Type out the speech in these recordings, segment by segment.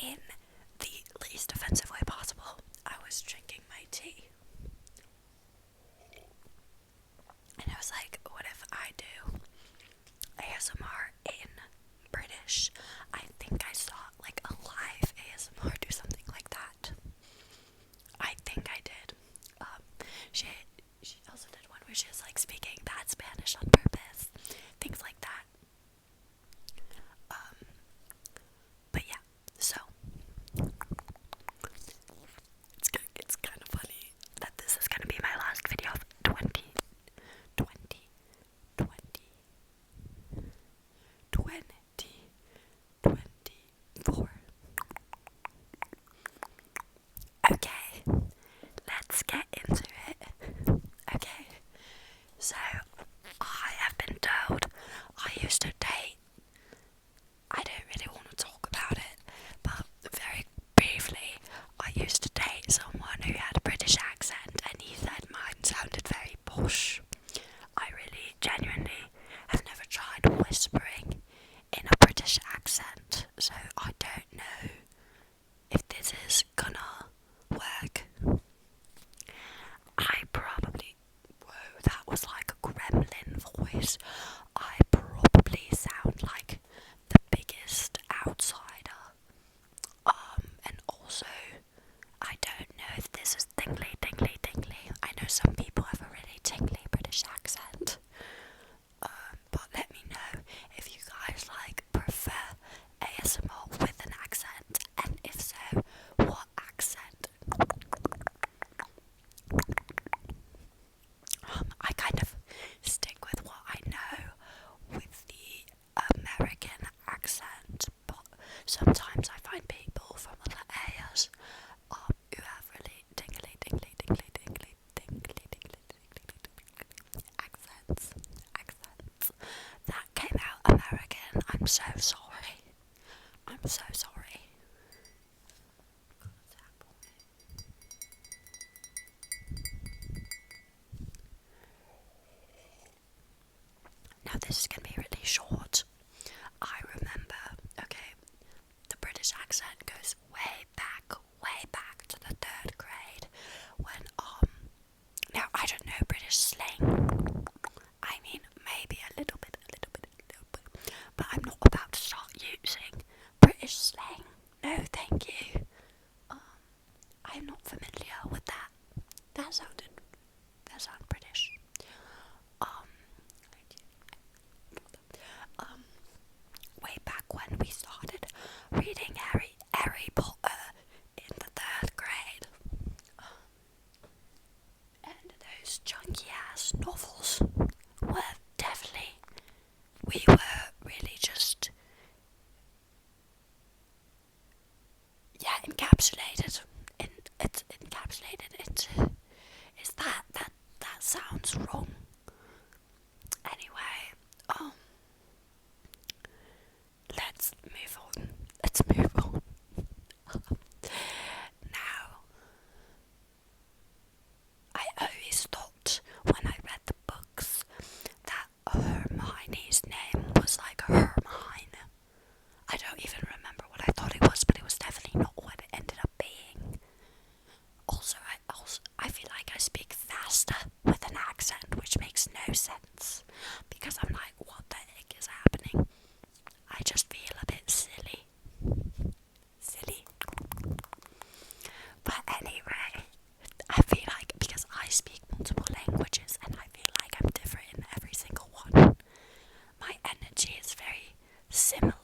in the least offensive way possible. I was drinking my tea, and I was like, what if I do ASMR in British? I think I saw like a live ASMR do something like that. I think I did. She also did one where she was like speaking bad Spanish on purpose, things like that. But yeah, so it's kind of funny that this is gonna be my last video of 2024. Okay, let's get into it. Okay, so I have been told I used to date. I don't really want to talk about it, but very briefly, I used to date someone who had a British accent, and he said mine sounded very posh. I really, genuinely have never tried whispering in a British accent, so I don't know if this is gonna work. I probably, whoa, that was like a gremlin voice. I probably sound like the biggest outsider. And also, I don't know if this is tingly. I know some people have a really tingly British accent. But let me know if you guys like prefer ASMR with an accent, and if so, what accent? I kind of stick with what I know with the American accent, but sometimes I find people from other areas who have really tingly accents. That came out American. I'm so sorry. I'm so sorry. Now this is going to be really short. I remember, okay, the British accent goes way back to the 3rd grade when, now I don't know British slang. I mean, maybe a little bit, but I'm not about to start using British slang. No, thank you. I'm not familiar with that. That sounded British. Way back when we started reading Harry Potter in the 3rd grade, and those chunky ass novels were definitely, we were really just, yeah, encapsulated into, is that sounds wrong. Anyway, let's move on. Now, I always thought when I read the books that Hermione's name was like Hermine. I don't even remember what I thought it was, but it was definitely not what it ended up being. Also, I feel like I speak faster with an accent, which makes no sense, because I'm like, what the heck is happening? I just feel a bit silly. But anyway, I feel like, because I speak multiple languages and I feel like I'm different in every single one, my energy is very similar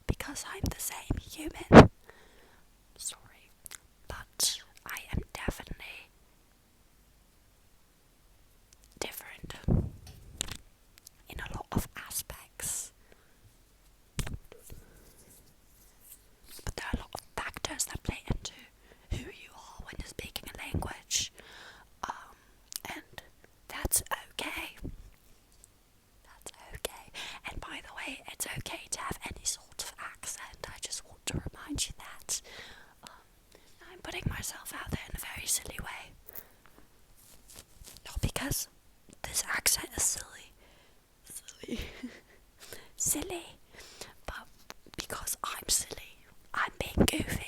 because I'm the same human. Sorry, but I am definitely different in a lot of aspects. But there are a lot of factors that play into who you are when you're speaking a language. And that's okay. That's okay. And by the way, it's okay to have any sort of accent. I just want to remind you that. I'm putting myself out there in a very silly way. Not because this accent is silly, but because I'm silly. I'm being goofy.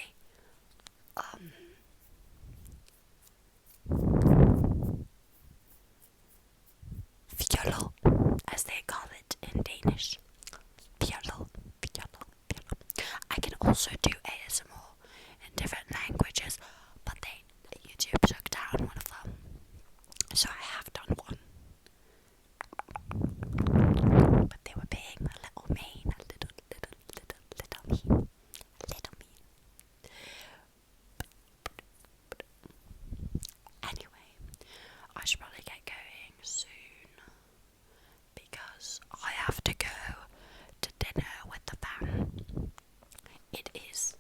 also do ASMR in different languages, but YouTube took down one of them. So I have done one. But they were being a little mean, a little mean. Anyway, I should probably get going soon because I have to go to dinner with the fam. It is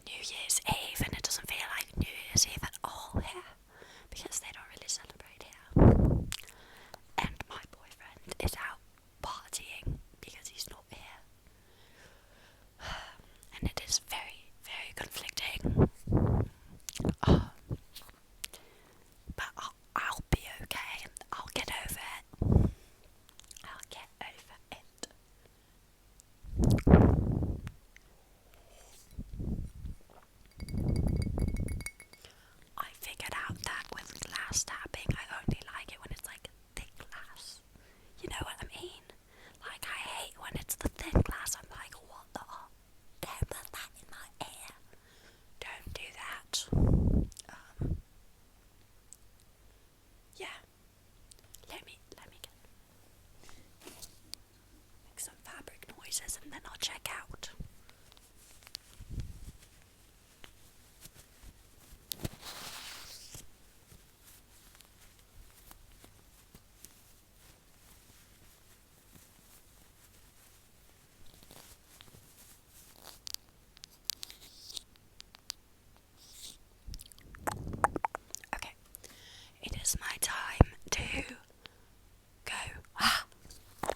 New Year's Eve and it doesn't feel like New Year's Eve at all here because they don't really celebrate here. And my boyfriend is out partying because he's not here. And it is very, very conflicting. But I'll be okay. I'll get over it. I'll get over it. I figured out that with glass tapping, I only like it when it's like thick glass. You know what I mean? Like, I hate when it's the thin glass. I'm like, what the? Don't put that in my ear. Don't do that. Yeah. Let me make some fabric noises and then I'll check out.